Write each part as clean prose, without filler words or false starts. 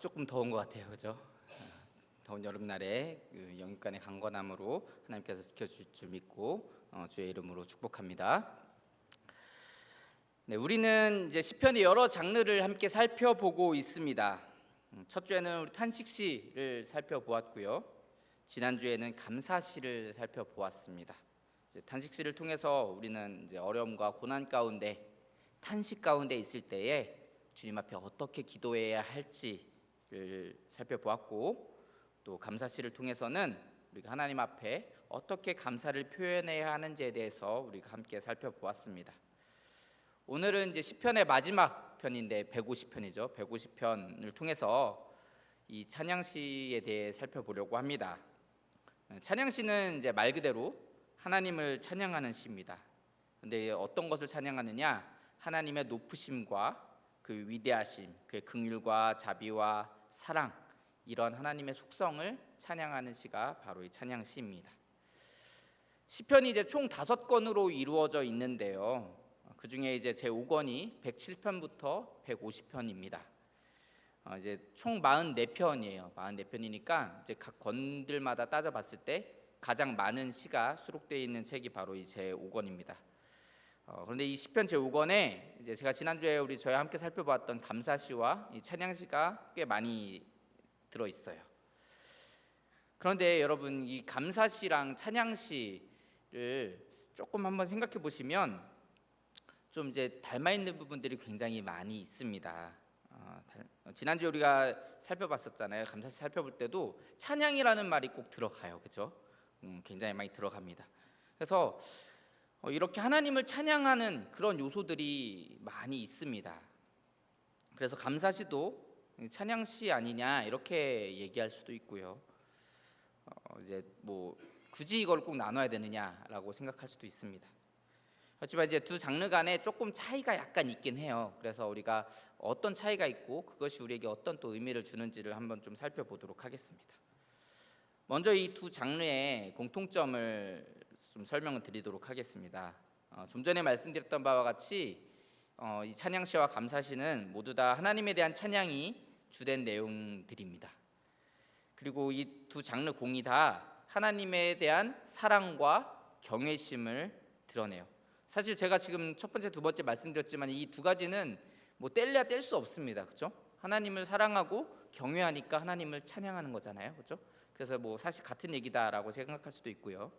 조금 더운 것 같아요, 그죠? 더운 여름날에 그 영육간의 강건함으로 하나님께서 지켜주실 줄 믿고 주의 이름으로 축복합니다. 네, 우리는 이제 시편의 여러 장르를 함께 살펴보고 있습니다. 첫 주에는 우리 탄식시를 살펴보았고요. 지난주에는 감사시를 살펴보았습니다. 이제 탄식시를 통해서 우리는 이제 어려움과 고난 가운데 탄식 가운데 있을 때에 주님 앞에 어떻게 기도해야 할지를 살펴보았고, 또 감사시를 통해서는 우리가 하나님 앞에 어떻게 감사를 표현해야 하는지에 대해서 우리가 함께 살펴보았습니다. 오늘은 이제 시편의 마지막 편인데 150편이죠. 150편을 통해서 이 찬양시에 대해 살펴보려고 합니다. 찬양시는 이제 말 그대로 하나님을 찬양하는 시입니다. 근데 어떤 것을 찬양하느냐? 하나님의 높으심과 그 위대하심, 그의 긍휼과 자비와 사랑, 이런 하나님의 속성을 찬양하는 시가 바로 이 찬양시입니다. 시편이 이제 총 5권으로 이루어져 있는데요. 그 중에 이제 제 5권이 107편부터 150편입니다. 이제 총 44편이에요. 44편이니까 이제 각 권들마다 따져봤을 때 가장 많은 시가 수록되어 있는 책이 바로 이 제 5권입니다. 그런데 이 시편 제 5권에 이제 제가 지난주에 저희와 함께 살펴보았던 감사시와 이 찬양시가 꽤 많이 들어 있어요. 그런데 여러분, 이 감사시랑 찬양시를 조금 한번 생각해 보시면 좀 이제 닮아 있는 부분들이 굉장히 많이 있습니다. 지난주에 우리가 살펴봤었잖아요. 감사시 살펴볼 때도 찬양이라는 말이 꼭 들어가요, 그렇죠? 굉장히 많이 들어갑니다. 그래서 이렇게 하나님을 찬양하는 그런 요소들이 많이 있습니다. 그래서 감사시도 찬양시 아니냐 이렇게 얘기할 수도 있고요. 이제 뭐 굳이 이걸 꼭 나눠야 되느냐라고 생각할 수도 있습니다. 하지만 이제 두 장르 간에 조금 차이가 약간 있긴 해요. 그래서 우리가 어떤 차이가 있고 그것이 우리에게 어떤 또 의미를 주는지를 한번 좀 살펴보도록 하겠습니다. 먼저 이 두 장르의 공통점을 좀 설명을 드리도록 하겠습니다. 좀 전에 말씀드렸던 바와 같이 이 찬양시와 감사시는 모두 다 하나님에 대한 찬양이 주된 내용들입니다. 그리고 이 두 장르 공이 다 하나님에 대한 사랑과 경외심을 드러내요. 사실 제가 지금 첫 번째, 두 번째 말씀드렸지만 이 두 가지는 뭐 뗄래야 뗄 수 없습니다. 그렇죠? 하나님을 사랑하고 경외하니까 하나님을 찬양하는 거잖아요. 그렇죠? 그래서 뭐 사실 같은 얘기다라고 생각할 수도 있고요.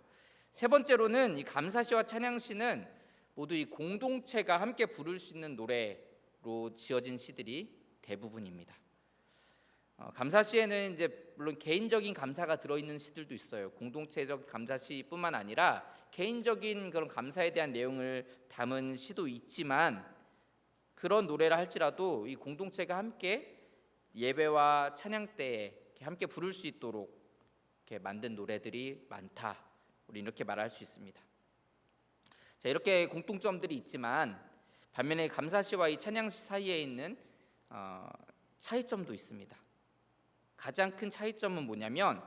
세 번째로는 이 감사시와 찬양시는 모두 이 공동체가 함께 부를 수 있는 노래로 지어진 시들이 대부분입니다. 감사시에는 이제 물론 개인적인 감사가 들어있는 시들도 있어요. 공동체적 감사시뿐만 아니라 개인적인 그런 감사에 대한 내용을 담은 시도 있지만, 그런 노래라 할지라도 이 공동체가 함께 예배와 찬양 때에 함께 부를 수 있도록 이렇게 만든 노래들이 많다, 우리 이렇게 말할 수 있습니다. 자, 이렇게 공통점들이 있지만 반면에 감사시와 이 찬양시 사이에 있는 차이점도 있습니다. 가장 큰 차이점은 뭐냐면,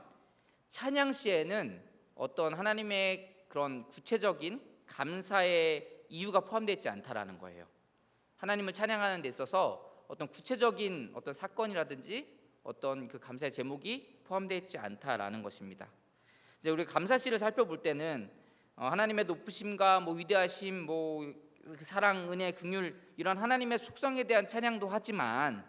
찬양시에는 어떤 하나님의 그런 구체적인 감사의 이유가 포함되어 있지 않다라는 거예요. 하나님을 찬양하는 데 있어서 어떤 구체적인 어떤 사건이라든지 어떤 그 감사의 제목이 포함되어 있지 않다라는 것입니다. 이제 우리 감사시를 살펴볼 때는 하나님의 높으심과 뭐 위대하심, 뭐 사랑, 은혜, 긍휼, 이런 하나님의 속성에 대한 찬양도 하지만,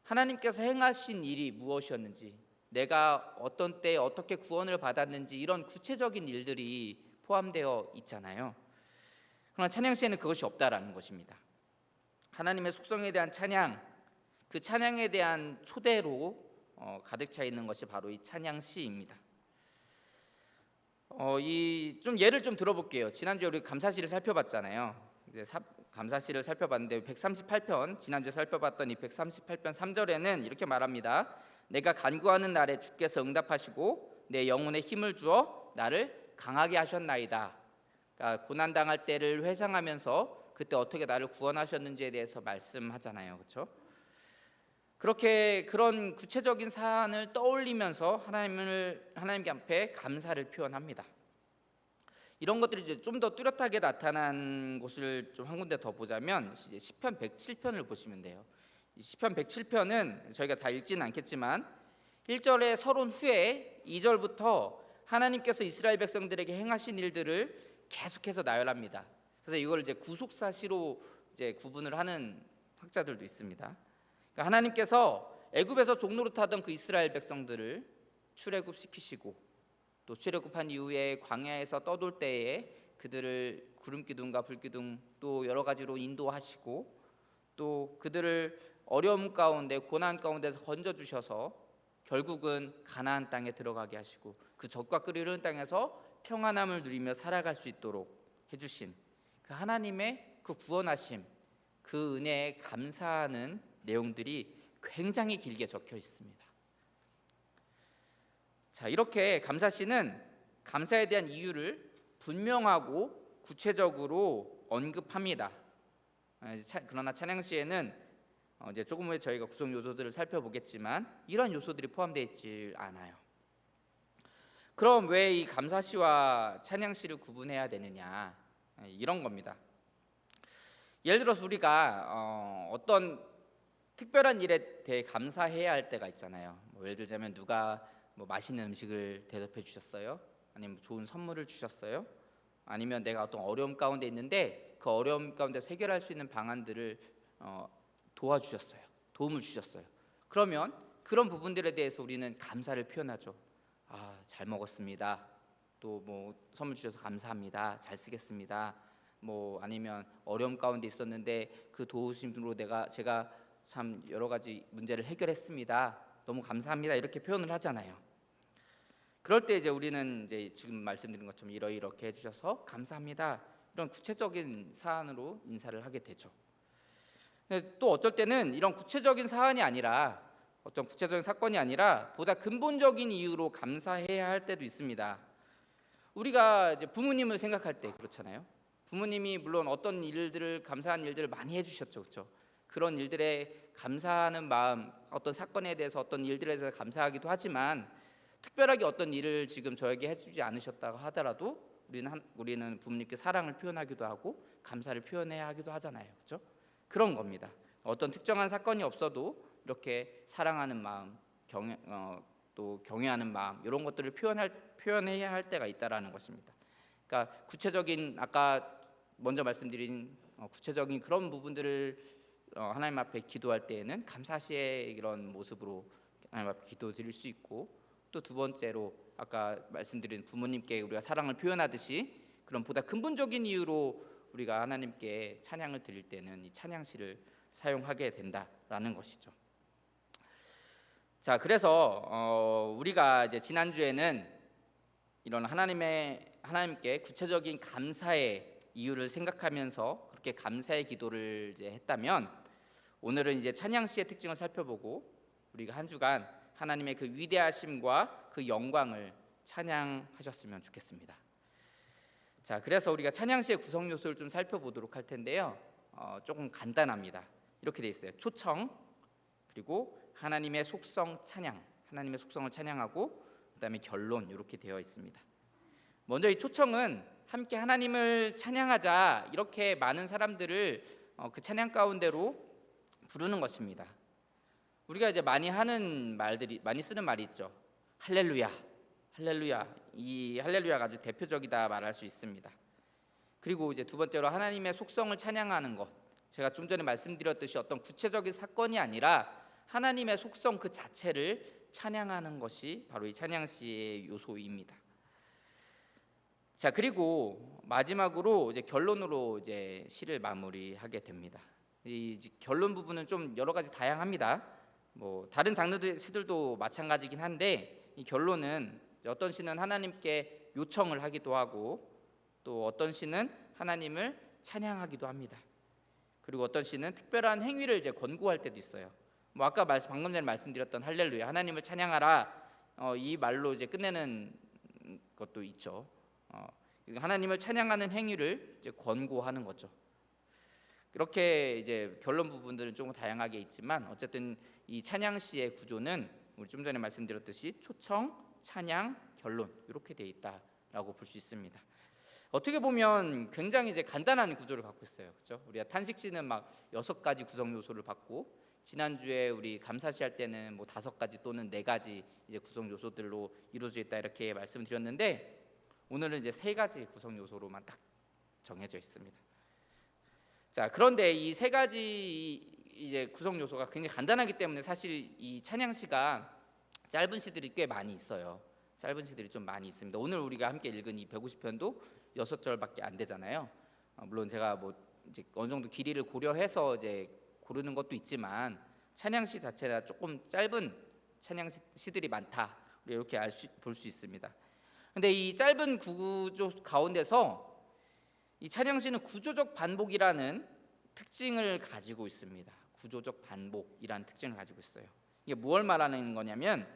하나님께서 행하신 일이 무엇이었는지, 내가 어떤 때에 어떻게 구원을 받았는지, 이런 구체적인 일들이 포함되어 있잖아요. 그러나 찬양시에는 그것이 없다라는 것입니다. 하나님의 속성에 대한 찬양, 그 찬양에 대한 초대로 가득 차 있는 것이 바로 이 찬양시입니다. 좀 예를 좀 들어볼게요. 지난주에 우리 감사시를 살펴봤잖아요. 이제 감사시를 살펴봤는데 138편, 지난주에 살펴봤던 이 138편 3절에는 이렇게 말합니다. 내가 간구하는 날에 주께서 응답하시고 내 영혼에 힘을 주어 나를 강하게 하셨나이다. 그러니까 고난당할 때를 회상하면서 그때 어떻게 나를 구원하셨는지에 대해서 말씀하잖아요. 그렇죠? 그렇게 그런 구체적인 사안을 떠올리면서 하나님께 앞에 감사를 표현합니다. 이런 것들이 이제 좀 더 뚜렷하게 나타난 곳을 좀 한 군데 더 보자면 이제 시편 107편을 보시면 돼요. 시편 107편은 저희가 다 읽지는 않겠지만 1절의 서론 후에 2절부터 하나님께서 이스라엘 백성들에게 행하신 일들을 계속해서 나열합니다. 그래서 이걸 이제 구속사시로 이제 구분을 하는 학자들도 있습니다. 그러니까 하나님께서 애굽에서 종노릇하던 그 이스라엘 백성들을 출애굽시키시고 또 출애굽한 이후에 광야에서 떠돌 때에 그들을 구름기둥과 불기둥 또 여러 가지로 인도하시고 또 그들을 어려움 가운데 고난 가운데서 건져 주셔서 결국은 가나안 땅에 들어가게 하시고 그 젖과 꿀이 흐르는 땅에서 평안함을 누리며 살아갈 수 있도록 해주신 그 하나님의 그 구원하심, 그 은혜에 감사하는 내용들이 굉장히 길게 적혀 있습니다. 자, 이렇게 감사시는 감사에 대한 이유를 분명하고 구체적으로 언급합니다. 그러나 찬양시에는 이제 조금 후에 저희가 구성 요소들을 살펴보겠지만 이런 요소들이 포함되어 있지 않아요. 그럼 왜 이 감사시와 찬양시를 구분해야 되느냐? 이런 겁니다. 예를 들어서 우리가 어떤 특별한 일에 대해 감사해야 할 때가 있잖아요. 예를 들자면 누가 맛있는 음식을 대접해 주셨어요. 아니면 좋은 선물을 주셨어요. 아니면 내가 어떤 어려움 가운데 있는데 그 어려움 가운데 해결할 수 있는 방안들을 도와주셨어요. 도움을 주셨어요. 그러면 그런 부분들에 대해서 우리는 감사를 표현하죠. 잘 먹었습니다. 또 선물 주셔서 감사합니다. 잘 쓰겠습니다. 아니면 어려움 가운데 있었는데 그 도우심으로 제가 참 여러 가지 문제를 해결했습니다. 너무 감사합니다. 이렇게 표현을 하잖아요. 그럴 때 이제 우리는 이제 지금 말씀드린 것처럼 이렇게 해주셔서 감사합니다. 이런 구체적인 사안으로 인사를 하게 되죠. 또 어떨 때는 이런 구체적인 사안이 아니라 어떤 구체적인 사건이 아니라 보다 근본적인 이유로 감사해야 할 때도 있습니다. 우리가 이제 부모님을 생각할 때 그렇잖아요. 부모님이 물론 어떤 일들을 감사한 일들을 많이 해주셨죠, 그렇죠? 그런 일들에 감사하는 마음, 어떤 사건에 대해서 어떤 일들에 대해서 감사하기도 하지만 특별하게 어떤 일을 지금 저에게 해주지 않으셨다고 하더라도 우리는 부모님께 사랑을 표현하기도 하고 감사를 표현해야 하기도 하잖아요, 그렇죠? 그런 겁니다. 어떤 특정한 사건이 없어도 이렇게 사랑하는 마음, 또 경외하는 마음 이런 것들을 표현해야 할 때가 있다라는 것입니다. 그러니까 구체적인 아까 먼저 말씀드린 구체적인 그런 부분들을 하나님 앞에 기도할 때에는 감사시의 이런 모습으로 하나님 앞에 기도드릴 수 있고 또 두 번째로 아까 말씀드린 부모님께 우리가 사랑을 표현하듯이 그런 보다 근본적인 이유로 우리가 하나님께 찬양을 드릴 때는 이 찬양시를 사용하게 된다라는 것이죠. 자, 그래서 우리가 이제 지난주에는 이런 하나님께 구체적인 감사의 이유를 생각하면서 그렇게 감사의 기도를 이제 했다면 오늘은 이제 찬양시의 특징을 살펴보고 우리가 한 주간 하나님의 그 위대하심과 그 영광을 찬양하셨으면 좋겠습니다. 자, 그래서 우리가 찬양시의 구성 요소를 좀 살펴보도록 할 텐데요. 조금 간단합니다. 이렇게 돼 있어요. 초청, 그리고 하나님의 속성 찬양, 하나님의 속성을 찬양하고 그다음에 결론 이렇게 되어 있습니다. 먼저 이 초청은 함께 하나님을 찬양하자 이렇게 많은 사람들을 그 찬양 가운데로 부르는 것입니다. 우리가 이제 많이 쓰는 말이 있죠. 할렐루야, 할렐루야. 이 할렐루야가 아주 대표적이다 말할 수 있습니다. 그리고 이제 두 번째로 하나님의 속성을 찬양하는 것. 제가 좀 전에 말씀드렸듯이 어떤 구체적인 사건이 아니라 하나님의 속성 그 자체를 찬양하는 것이 바로 이 찬양시의 요소입니다. 자, 그리고 마지막으로 이제 결론으로 이제 시를 마무리하게 됩니다. 이 결론 부분은 좀 여러 가지 다양합니다. 다른 장르의 시들도 마찬가지긴 한데 이 결론은 어떤 시는 하나님께 요청을 하기도 하고 또 어떤 시는 하나님을 찬양하기도 합니다. 그리고 어떤 시는 특별한 행위를 이제 권고할 때도 있어요. 아까 방금 전에 말씀드렸던 할렐루야, 하나님을 찬양하라 이 말로 이제 끝내는 것도 있죠. 하나님을 찬양하는 행위를 이제 권고하는 거죠. 이렇게 이제 결론 부분들은 조금 다양하게 있지만 어쨌든 이 찬양시의 구조는 우리 좀 전에 말씀드렸듯이 초청, 찬양, 결론 이렇게 돼 있다라고 볼 수 있습니다. 어떻게 보면 굉장히 이제 간단한 구조를 갖고 있어요, 그렇죠? 우리가 탄식시는 막 6가지 구성 요소를 받고 지난주에 우리 감사시 할 때는 뭐 5가지 또는 4가지 이제 구성 요소들로 이루어져 있다 이렇게 말씀드렸는데, 오늘은 이제 3가지 구성 요소로만 딱 정해져 있습니다. 자, 그런데 이 3가지 이제 구성 요소가 굉장히 간단하기 때문에 사실 이 찬양시가 짧은 시들이 꽤 많이 있어요. 짧은 시들이 좀 많이 있습니다. 오늘 우리가 함께 읽은 이 150편도 6절밖에 안 되잖아요. 물론 제가 뭐 이제 어느 정도 길이를 고려해서 이제 고르는 것도 있지만 찬양시 자체가 조금 짧은 찬양시들이 많다, 이렇게 볼 수 있습니다. 근데 이 짧은 구조 가운데서 이 찬양시는 구조적 반복이라는 특징을 가지고 있습니다. 구조적 반복이라는 특징을 가지고 있어요. 이게 무엇을 말하는 거냐면,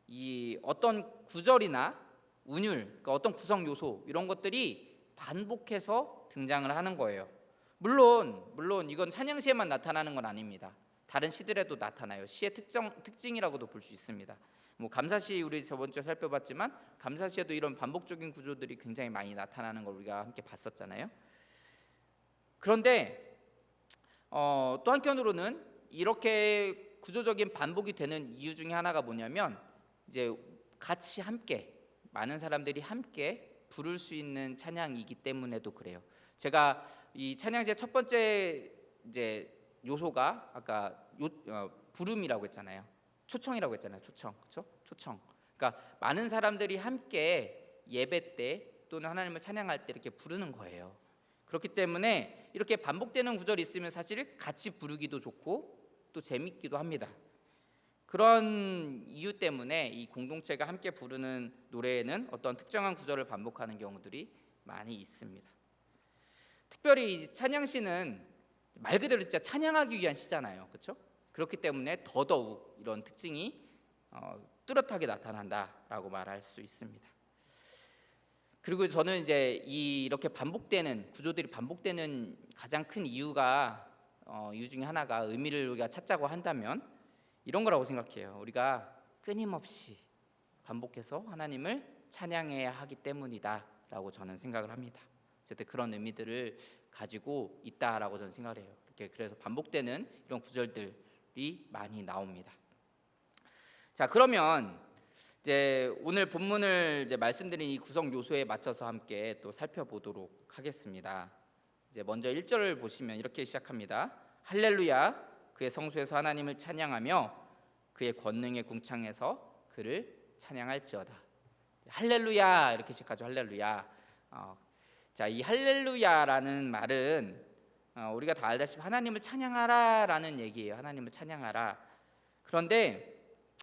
이 어떤 구절이나 운율, 그러니까 어떤 구성 요소 이런 것들이 반복해서 등장을 하는 거예요. 물론 이건 찬양시에만 나타나는 건 아닙니다. 다른 시들에도 나타나요. 시의 특징이라고도 볼 수 있습니다. 뭐 감사시 우리 저번 주에 살펴봤지만 감사시에도 이런 반복적인 구조들이 굉장히 많이 나타나는 걸 우리가 함께 봤었잖아요. 그런데 또 한편으로는 이렇게 구조적인 반복이 되는 이유 중에 하나가 뭐냐면, 이제 같이 함께 많은 사람들이 함께 부를 수 있는 찬양이기 때문에도 그래요. 제가 이 찬양시의 첫 번째 이제 요소가 아까 부름이라고 했잖아요. 초청이라고 했잖아요. 초청, 그렇죠? 초청. 그러니까 많은 사람들이 함께 예배 때 또는 하나님을 찬양할 때 이렇게 부르는 거예요. 그렇기 때문에 이렇게 반복되는 구절이 있으면 사실 같이 부르기도 좋고 또 재밌기도 합니다. 그런 이유 때문에 이 공동체가 함께 부르는 노래에는 어떤 특정한 구절을 반복하는 경우들이 많이 있습니다. 특별히 이 찬양시는 말 그대로 진짜 찬양하기 위한 시잖아요, 그렇죠? 그렇기 때문에 더더욱 이런 특징이 뚜렷하게 나타난다라고 말할 수 있습니다. 그리고 저는 이제 이렇게 반복되는 구조들이 반복되는 가장 큰 이유 중에 하나가, 의미를 우리가 찾자고 한다면 이런 거라고 생각해요. 우리가 끊임없이 반복해서 하나님을 찬양해야 하기 때문이다라고 저는 생각을 합니다. 어쨌든 그런 의미들을 가지고 있다라고 저는 생각을 해요. 그래서 반복되는 이런 구절들이 많이 나옵니다. 자, 그러면 이제 오늘 본문을 이제 말씀드린 이 구성 요소에 맞춰서 함께 또 살펴보도록 하겠습니다. 이제 먼저 1절을 보시면 이렇게 시작합니다. 할렐루야, 그의 성소에서 하나님을 찬양하며 그의 권능의 궁창에서 그를 찬양할지어다. 할렐루야 이렇게 시작하죠. 할렐루야. 자, 이 할렐루야라는 말은 우리가 다 알다시피 하나님을 찬양하라라는 얘기예요. 하나님을 찬양하라. 그런데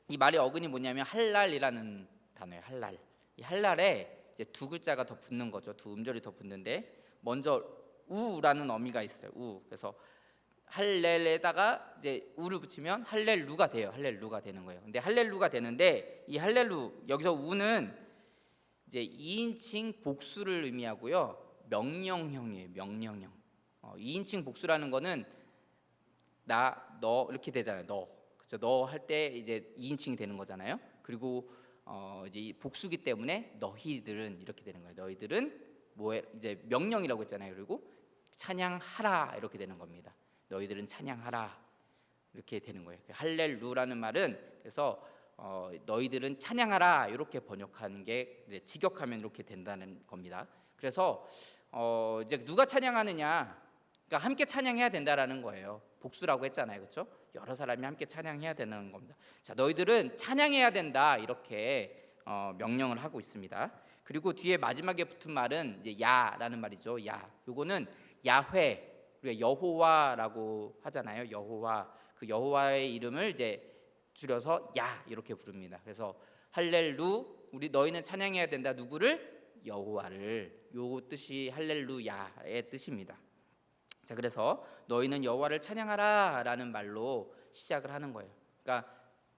이 말의 어근이 뭐냐면 할랄이라는 단어예요. 할랄. 이 할랄에 이제 2글자가 더 붙는 거죠. 2음절이 더 붙는데, 먼저 우라는 어미가 있어요. 우. 그래서 할렐에다가 이제 우를 붙이면 할렐루가 돼요. 할렐루가 되는 거예요. 근데 할렐루가 되는데, 이 할렐루 여기서 우는 이제 2인칭 복수를 의미하고요. 명령형이에요. 명령형. 2인칭 복수라는 거는 나, 너 이렇게 되잖아요. 너. 그렇죠? 너 할 때 이제 2인칭이 되는 거잖아요. 그리고 이제 복수기 때문에 너희들은 이렇게 되는 거예요. 너희들은 뭐해? 이제 명령이라고 했잖아요. 그리고 찬양하라 이렇게 되는 겁니다. 너희들은 찬양하라 이렇게 되는 거예요. 할렐루라는 말은 그래서 너희들은 찬양하라 이렇게 번역하는 게 이제 직역하면 이렇게 된다는 겁니다. 그래서 이제 누가 찬양하느냐, 그러니까 함께 찬양해야 된다라는 거예요. 복수라고 했잖아요, 그렇죠? 여러 사람이 함께 찬양해야 되는 겁니다. 자, 너희들은 찬양해야 된다 이렇게 명령을 하고 있습니다. 그리고 뒤에 마지막에 붙은 말은 이제 야라는 말이죠. 야, 요거는 야훼, 우리가 여호와라고 하잖아요. 여호와, 그 여호와의 이름을 이제 줄여서 야 이렇게 부릅니다. 그래서 할렐루, 너희는 찬양해야 된다. 누구를? 여호와를. 요 뜻이 할렐루야의 뜻입니다. 자, 그래서 너희는 여호와를 찬양하라라는 말로 시작을 하는 거예요. 그러니까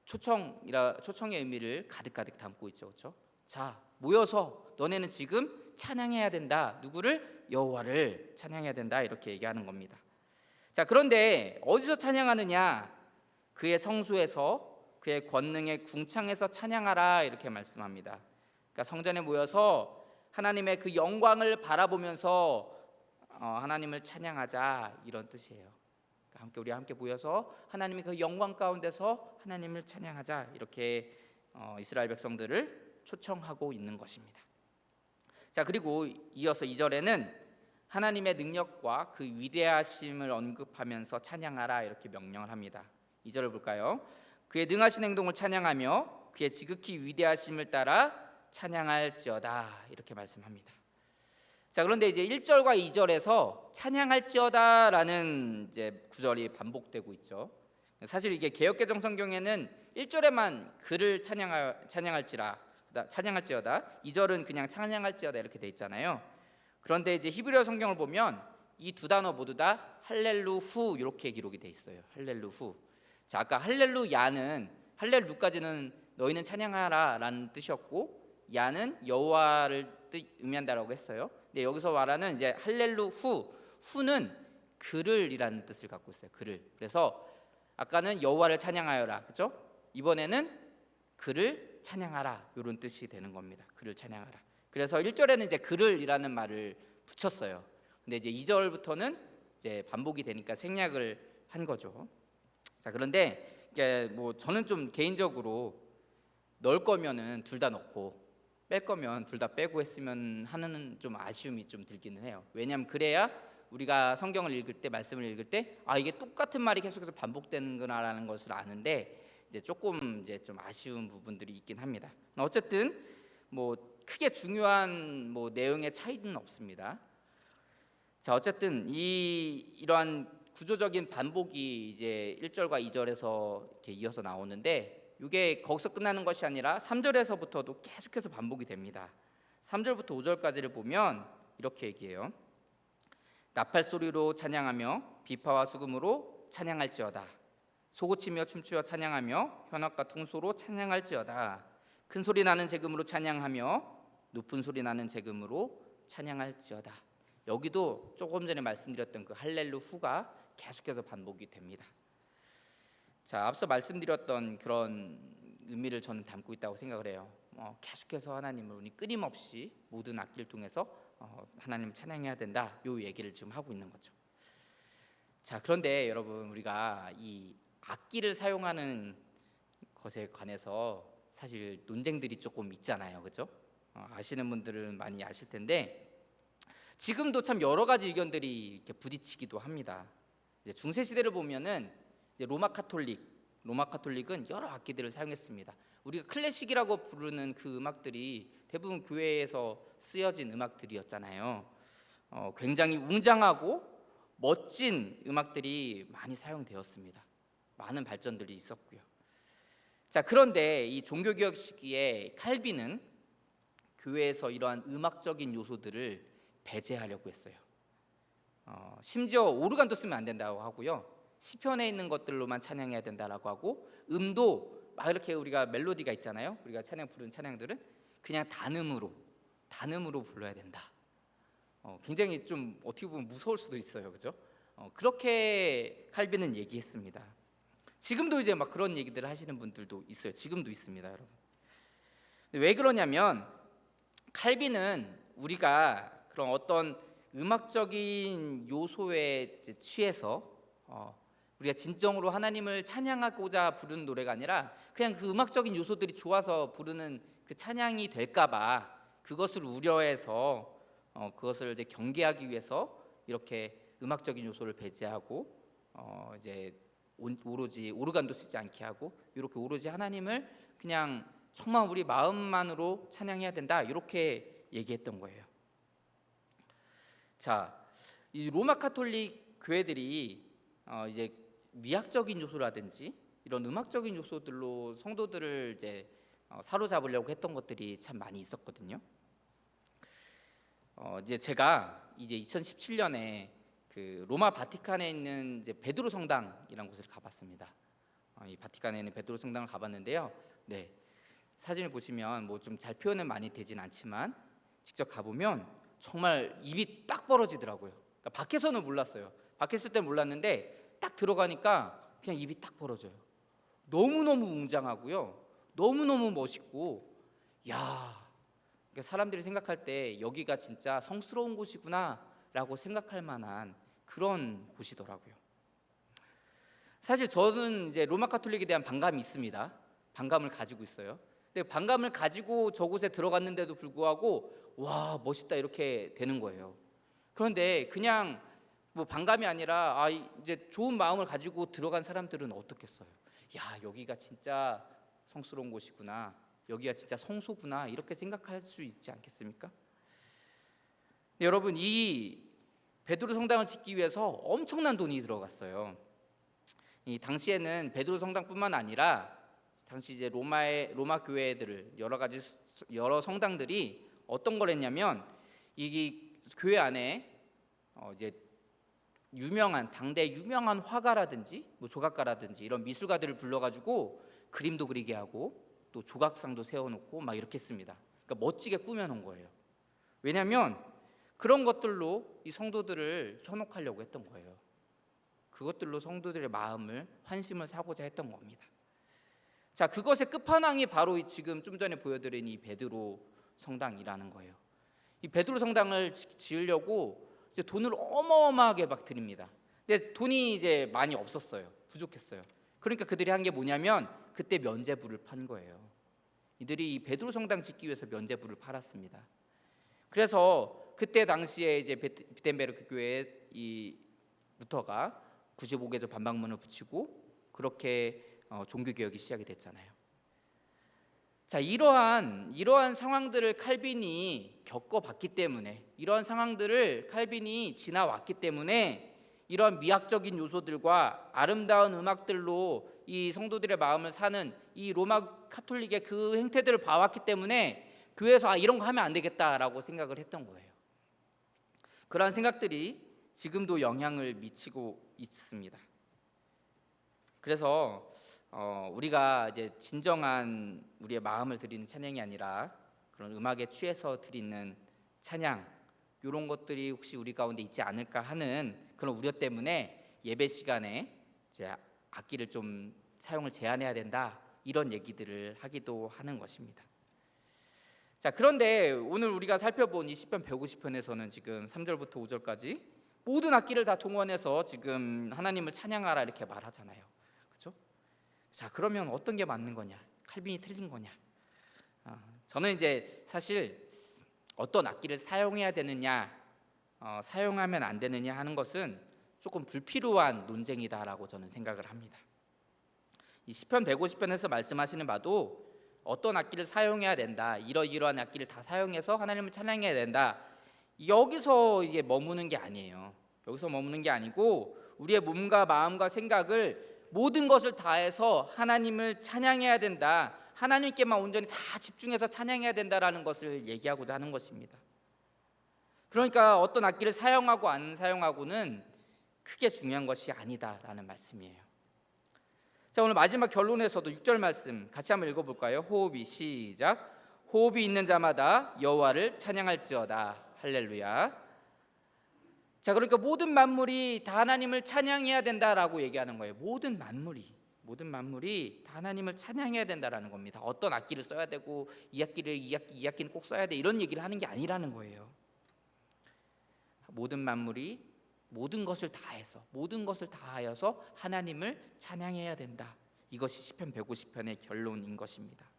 초청의 의미를 가득 담고 있죠, 그렇죠? 자, 모여서 너네는 지금 찬양해야 된다. 누구를? 여호와를 찬양해야 된다. 이렇게 얘기하는 겁니다. 자, 그런데 어디서 찬양하느냐? 그의 성소에서, 그의 권능의 궁창에서 찬양하라 이렇게 말씀합니다. 그러니까 성전에 모여서 하나님의 그 영광을 바라보면서 하나님을 찬양하자 이런 뜻이에요. 그러니까 우리 함께 모여서 하나님의 그 영광 가운데서 하나님을 찬양하자, 이렇게 이스라엘 백성들을 초청하고 있는 것입니다. 자, 그리고 이어서 2절에는 하나님의 능력과 그 위대하심을 언급하면서 찬양하라, 이렇게 명령을 합니다. 2절을 볼까요? 그의 능하신 행동을 찬양하며 그의 지극히 위대하심을 따라 찬양할지어다, 이렇게 말씀합니다. 자, 그런데 이제 1절과 2절에서 찬양할지어다라는 이제 구절이 반복되고 있죠. 사실 이게 개역개정 성경에는 1절에만 그를 찬양할지어다, 2절은 그냥 찬양할지어다 이렇게 돼 있잖아요. 그런데 이제 히브리어 성경을 보면 이 두 단어 모두 다 할렐루후 이렇게 기록이 돼 있어요. 할렐루후. 자, 아까 할렐루까지는 너희는 찬양하라라는 뜻이었고, 야는 여호와를 의미한다라고 했어요. 근데 여기서 말하는 이제 후는 그를이라는 뜻을 갖고 있어요. 그를. 그래서 아까는 여호와를 찬양하여라, 그렇죠? 이번에는 그를 찬양하라, 이런 뜻이 되는 겁니다. 그를 찬양하라. 그래서 1절에는 이제 그를이라는 말을 붙였어요. 근데 이제 2절부터는 이제 반복이 되니까 생략을 한 거죠. 자, 그런데 이게 뭐 저는 좀 개인적으로 넣을 거면은 둘 다 넣고 뺄 거면 둘 다 빼고 했으면 하는 좀 아쉬움이 좀 들기는 해요. 왜냐하면 그래야 우리가 성경을 읽을 때, 말씀을 읽을 때 이게 똑같은 말이 계속해서 반복되는구나라는 것을 아는데, 이제 조금 이제 좀 아쉬운 부분들이 있긴 합니다. 어쨌든 뭐 크게 중요한 뭐 내용의 차이는 없습니다. 자, 어쨌든 이러한 구조적인 반복이 이제 1절과 2절에서 이렇게 이어서 나오는데, 이게 거기서 끝나는 것이 아니라 3절에서부터도 계속해서 반복이 됩니다. 3절부터 5절까지를 보면 이렇게 얘기해요. 나팔 소리로 찬양하며 비파와 수금으로 찬양할지어다. 소고치며 춤추어 찬양하며 현악과 퉁소로 찬양할지어다. 큰 소리 나는 제금으로 찬양하며 높은 소리 나는 제금으로 찬양할지어다. 여기도 조금 전에 말씀드렸던 그 할렐루후가 계속해서 반복이 됩니다. 자, 앞서 말씀드렸던 그런 의미를 저는 담고 있다고 생각을 해요. 계속해서 하나님을 우리 끊임없이 모든 악기를 통해서 하나님을 찬양해야 된다, 요 얘기를 지금 하고 있는 거죠. 자, 그런데 여러분, 우리가 이 악기를 사용하는 것에 관해서 사실 논쟁들이 조금 있잖아요, 그렇죠? 아시는 분들은 많이 아실 텐데, 지금도 참 여러 가지 의견들이 이렇게 부딪히기도 합니다. 이제 중세 시대를 보면은 이제 로마 카톨릭은 여러 악기들을 사용했습니다. 우리가 클래식이라고 부르는 그 음악들이 대부분 교회에서 쓰여진 음악들이었잖아요. 굉장히 웅장하고 멋진 음악들이 많이 사용되었습니다. 많은 발전들이 있었고요. 자, 그런데 이 종교개혁 시기에 칼빈은 교회에서 이러한 음악적인 요소들을 배제하려고 했어요. 심지어 오르간도 쓰면 안 된다고 하고요. 시편에 있는 것들로만 찬양해야 된다라고 하고, 음도 막 이렇게 우리가 멜로디가 있잖아요. 우리가 부르는 찬양들은 그냥 단음으로 불러야 된다. 굉장히 좀 어떻게 보면 무서울 수도 있어요, 그죠? 그렇게 칼빈은 얘기했습니다. 지금도 이제 막 그런 얘기들을 하시는 분들도 있어요. 지금도 있습니다, 여러분. 왜 그러냐면 칼빈은 우리가 그런 어떤 음악적인 요소에 취해서 우리가 진정으로 하나님을 찬양하고자 부르는 노래가 아니라 그냥 그 음악적인 요소들이 좋아서 부르는 그 찬양이 될까봐 그것을 우려해서 그것을 이제 경계하기 위해서 이렇게 음악적인 요소를 배제하고 이제 오로지 오르간도 쓰지 않게 하고, 이렇게 오로지 하나님을 그냥 정말 우리 마음만으로 찬양해야 된다, 이렇게 얘기했던 거예요. 자, 이 로마 카톨릭 교회들이 이제 미학적인 요소라든지 이런 음악적인 요소들로 성도들을 이제 사로잡으려고 했던 것들이 참 많이 있었거든요. 이제 제가 이제 2017년에 그 로마 바티칸에 있는 이제 베드로 성당이라는 곳을 가봤습니다. 이 바티칸에 있는 베드로 성당을 가봤는데요. 네, 사진을 보시면 뭐 좀 잘 표현은 많이 되진 않지만 직접 가보면 정말 입이 딱 벌어지더라고요. 그러니까 밖에서는 몰랐어요. 밖에 있을 때 몰랐는데 딱 들어가니까 그냥 입이 딱 벌어져요. 너무너무 웅장하고요, 너무너무 멋있고, 그러니까 사람들이 생각할 때 여기가 진짜 성스러운 곳이구나 라고 생각할 만한 그런 곳이더라고요. 사실 저는 이제 로마 카톨릭에 대한 반감이 있습니다. 반감을 가지고 있어요. 근데 반감을 가지고 저곳에 들어갔는데도 불구하고 와, 멋있다 이렇게 되는 거예요. 그런데 그냥 뭐 반감이 아니라 이제 좋은 마음을 가지고 들어간 사람들은 어떻겠어요? 야, 여기가 진짜 성스러운 곳이구나. 여기가 진짜 성소구나. 이렇게 생각할 수 있지 않겠습니까? 여러분, 이 베드로 성당을 짓기 위해서 엄청난 돈이 들어갔어요. 이 당시에는 베드로 성당뿐만 아니라 당시 이제 로마 교회들을 여러 성당들이 어떤 걸 했냐면 이 교회 안에 이제 당대 유명한 화가라든지 뭐 조각가라든지 이런 미술가들을 불러가지고 그림도 그리게 하고 또 조각상도 세워놓고 막 이렇게 했습니다. 그러니까 멋지게 꾸며놓은 거예요. 왜냐하면 그런 것들로 이 성도들을 현혹하려고 했던 거예요. 그것들로 성도들의 마음을 환심을 사고자 했던 겁니다. 자, 그것의 끝판왕이 바로 지금 좀 전에 보여드린 이 베드로 성당이라는 거예요. 이 베드로 성당을 지으려고 이제 돈을 어마어마하게 막 드립니다. 근데 돈이 이제 많이 없었어요. 부족했어요. 그러니까 그들이 한 게 뭐냐면 그때 면제부를 판 거예요. 이들이 이 베드로 성당 짓기 위해서 면제부를 팔았습니다. 그래서 그때 당시에 이제 비텐베르크 교회 부터가 95개조 반박문을 붙이고 그렇게 종교 개혁이 시작이 됐잖아요. 자, 이러한 상황들을 칼빈이 겪어봤기 때문에, 이러한 상황들을 칼빈이 지나왔기 때문에 이러한 미학적인 요소들과 아름다운 음악들로 이 성도들의 마음을 사는 이 로마 카톨릭의 그 행태들을 봐왔기 때문에 교회에서 이런 거 하면 안 되겠다라고 생각을 했던 거예요. 그러한 생각들이 지금도 영향을 미치고 있습니다. 그래서 우리가 이제 진정한 우리의 마음을 드리는 찬양이 아니라 그런 음악에 취해서 드리는 찬양, 이런 것들이 혹시 우리 가운데 있지 않을까 하는 그런 우려 때문에 예배 시간에 이제 악기를 좀 사용을 제한해야 된다, 이런 얘기들을 하기도 하는 것입니다. 자, 그런데 오늘 우리가 살펴본 이 시편 150편에서는 지금 3절부터 5절까지 모든 악기를 다 동원해서 지금 하나님을 찬양하라 이렇게 말하잖아요. 그렇죠? 자, 그러면 어떤 게 맞는 거냐? 칼빈이 틀린 거냐? 저는 이제 사실 어떤 악기를 사용해야 되느냐, 사용하면 안 되느냐 하는 것은 조금 불필요한 논쟁이다라고 저는 생각을 합니다. 이 시편 150편에서 말씀하시는 바도 어떤 악기를 사용해야 된다, 이러이러한 악기를 다 사용해서 하나님을 찬양해야 된다, 여기서 이게 머무는 게 아니에요. 여기서 머무는 게 아니고 우리의 몸과 마음과 생각을 모든 것을 다해서 하나님을 찬양해야 된다, 하나님께만 온전히 다 집중해서 찬양해야 된다라는 것을 얘기하고자 하는 것입니다. 그러니까 어떤 악기를 사용하고 안 사용하고는 크게 중요한 것이 아니다라는 말씀이에요. 자, 오늘 마지막 결론에서도 6절 말씀 같이 한번 읽어볼까요? 호흡이 시작. 호흡이 있는 자마다 여호와를 찬양할지어다. 할렐루야. 자, 그러니까 모든 만물이 다 하나님을 찬양해야 된다라고 얘기하는 거예요. 모든 만물이 다 하나님을 찬양해야 된다라는 겁니다. 어떤 악기를 써야 되고 이 악기는 꼭 써야 돼, 이런 얘기를 하는 게 아니라는 거예요. 모든 만물이 모든 것을 다하여서 하나님을 찬양해야 된다. 이것이 시편 150편의 결론인 것입니다.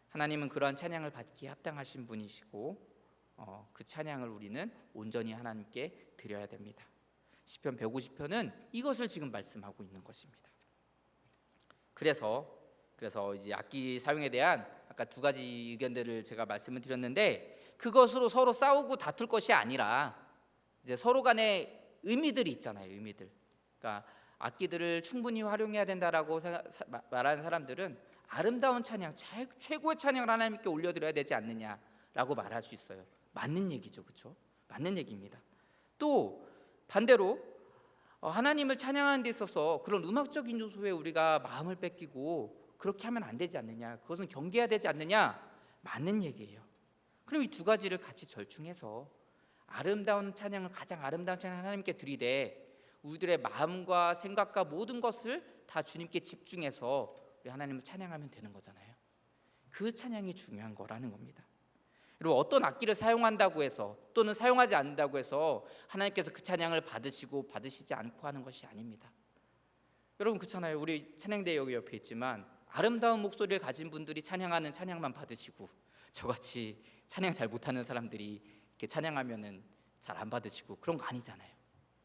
하나님은 그러한 찬양을 받기에 합당하신 분이시고 그 찬양을 우리는 온전히 하나님께 드려야 됩니다. 시편 150편은 이것을 지금 말씀하고 있는 것입니다. 그래서 이제 악기 사용에 대한 아까 두 가지 의견들을 제가 말씀을 드렸는데, 그것으로 서로 싸우고 다툴 것이 아니라 이제 서로 간에 의미들이 있잖아요. 의미들. 그러니까 악기들을 충분히 활용해야 된다라고 말하는 사람들은 아름다운 찬양, 최고의 찬양을 하나님께 올려드려야 되지 않느냐라고 말할 수 있어요. 맞는 얘기죠, 그렇죠? 맞는 얘기입니다. 또 반대로 하나님을 찬양하는 데 있어서 그런 음악적인 요소에 우리가 마음을 뺏기고 그렇게 하면 안 되지 않느냐, 그것은 경계해야 되지 않느냐, 맞는 얘기예요. 그럼 이 두 가지를 같이 절충해서 가장 아름다운 찬양 하나님께 드리되 우리들의 마음과 생각과 모든 것을 다 주님께 집중해서 우리 하나님을 찬양하면 되는 거잖아요. 그 찬양이 중요한 거라는 겁니다. 그리고 어떤 악기를 사용한다고 해서 또는 사용하지 않는다고 해서 하나님께서 그 찬양을 받으시고 받으시지 않고 하는 것이 아닙니다. 여러분 그렇잖아요. 우리 찬양대 여기 옆에 있지만 아름다운 목소리를 가진 분들이 찬양하는 찬양만 받으시고 저같이 찬양 잘 못하는 사람들이 이렇게 찬양하면은 잘 안 받으시고 그런 거 아니잖아요.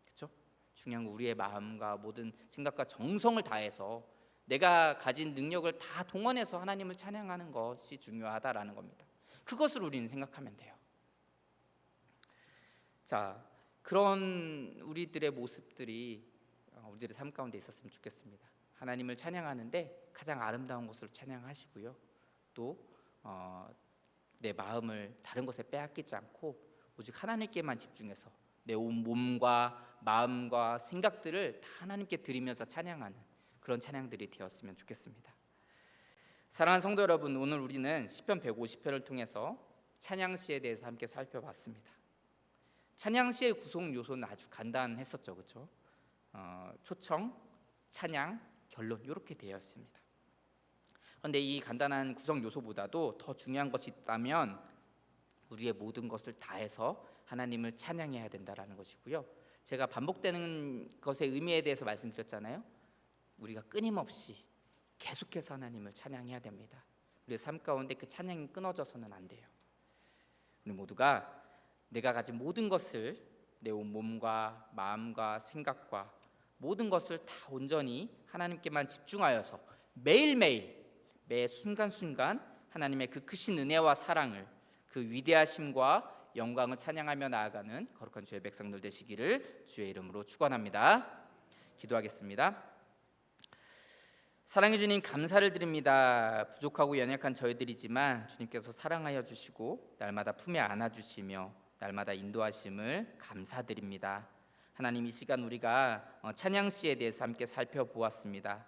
그렇죠? 중요한 건 우리의 마음과 모든 생각과 정성을 다해서 내가 가진 능력을 다 동원해서 하나님을 찬양하는 것이 중요하다라는 겁니다. 그것을 우리는 생각하면 돼요. 자, 그런 우리들의 모습들이 우리들의 삶 가운데 있었으면 좋겠습니다. 하나님을 찬양하는데 가장 아름다운 것으로 찬양하시고요. 또 내 마음을 다른 것에 빼앗기지 않고 오직 하나님께만 집중해서 내 온 몸과 마음과 생각들을 다 하나님께 드리면서 찬양하는 그런 찬양들이 되었으면 좋겠습니다. 사랑하는 성도 여러분, 오늘 우리는 시편 150편을 통해서 찬양시에 대해서 함께 살펴봤습니다. 찬양시의 구성 요소는 아주 간단했었죠, 그렇죠? 초청, 찬양, 결론 이렇게 되어 있습니다. 그런데 이 간단한 구성 요소보다도 더 중요한 것이 있다면 우리의 모든 것을 다해서 하나님을 찬양해야 된다라는 것이고요. 제가 반복되는 것의 의미에 대해서 말씀드렸잖아요. 우리가 끊임없이 계속해서 하나님을 찬양해야 됩니다. 우리의 삶 가운데 그 찬양이 끊어져서는 안 돼요. 우리 모두가 내가 가진 모든 것을 내 온 몸과 마음과 생각과 모든 것을 다 온전히 하나님께만 집중하여서 매일매일 매 순간순간 하나님의 그 크신 은혜와 사랑을, 그 위대하심과 영광을 찬양하며 나아가는 거룩한 주의 백성들 되시기를 주의 이름으로 축원합니다. 기도하겠습니다. 사랑해 주님, 감사를 드립니다. 부족하고 연약한 저희들이지만 주님께서 사랑하여 주시고 날마다 품에 안아주시며 날마다 인도하심을 감사드립니다. 하나님, 이 시간 우리가 찬양시에 대해서 함께 살펴보았습니다.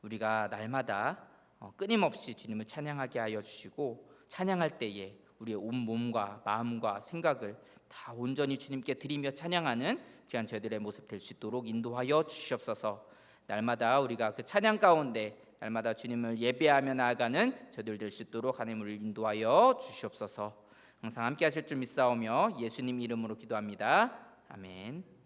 우리가 날마다 끊임없이 주님을 찬양하게 하여 주시고 찬양할 때에 우리의 온 몸과 마음과 생각을 다 온전히 주님께 드리며 찬양하는 귀한 저희들의 모습 될 수 있도록 인도하여 주시옵소서. 날마다 우리가 그 찬양 가운데 날마다 주님을 예배하며 나아가는 저희들 될 수 있도록 하나님을 인도하여 주시옵소서. 항상 함께 하실 줄 믿사오며 예수님 이름으로 기도합니다. 아멘.